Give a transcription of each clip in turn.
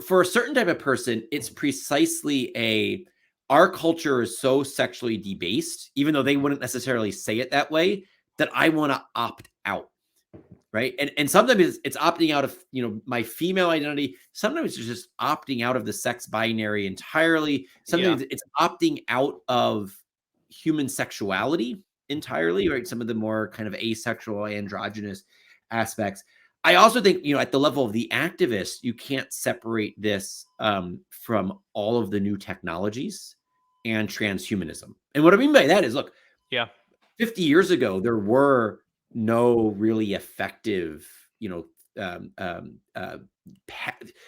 for a certain type of person, it's precisely our culture is so sexually debased, even though they wouldn't necessarily say it that way, that I want to opt out. Right. And sometimes it's opting out of, my female identity. Sometimes it's just opting out of the sex binary entirely. Sometimes it's opting out of human sexuality entirely, right? Some of the more kind of asexual, androgynous aspects. I also think, at the level of the activist, you can't separate this from all of the new technologies and transhumanism. And what I mean by that is, look, 50 years ago, there were no really effective,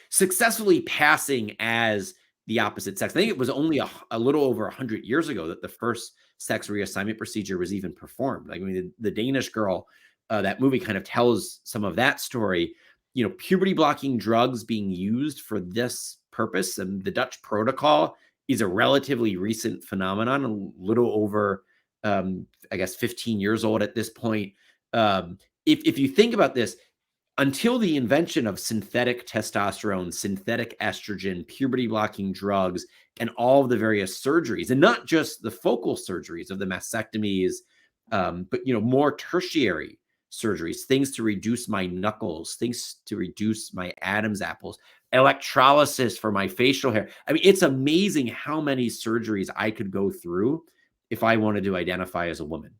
successfully passing as the opposite sex. I think it was only a little over 100 years ago that the first sex reassignment procedure was even performed. Like, I mean, the Danish Girl, that movie kind of tells some of that story. Puberty blocking drugs being used for this purpose, and the Dutch protocol is a relatively recent phenomenon, a little over, I guess, 15 years old at this point. If you think about this, until the invention of synthetic testosterone, synthetic estrogen, puberty blocking drugs, and all of the various surgeries, and not just the focal surgeries of the mastectomies, but more tertiary surgeries, things to reduce my knuckles, things to reduce my Adam's apples, electrolysis for my facial hair. I mean, it's amazing how many surgeries I could go through if I wanted to identify as a woman.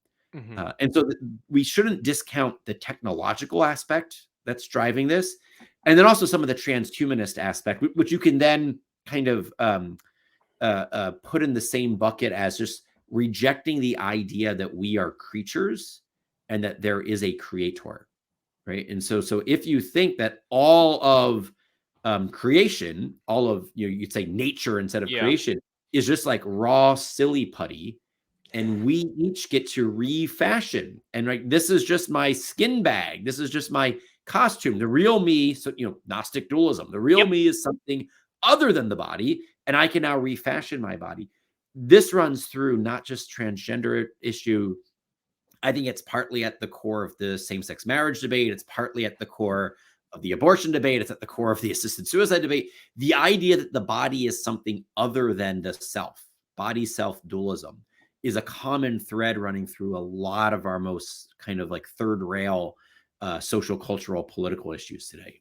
And so we shouldn't discount the technological aspect that's driving this. And then also some of the transhumanist aspect, which you can then kind of put in the same bucket as just rejecting the idea that we are creatures and that there is a creator, right? And so if you think that all of creation, all of, you'd say nature instead of creation, is just like raw silly putty, and we each get to refashion. And right, this is just my skin bag. This is just my costume. The real me, so Gnostic dualism, the real me is something other than the body, and I can now refashion my body. This runs through not just transgender issue. I think it's partly at the core of the same-sex marriage debate. It's partly at the core of the abortion debate. It's at the core of the assisted suicide debate. The idea that the body is something other than the self, body-self dualism, is a common thread running through a lot of our most kind of like third rail social, cultural, political issues today.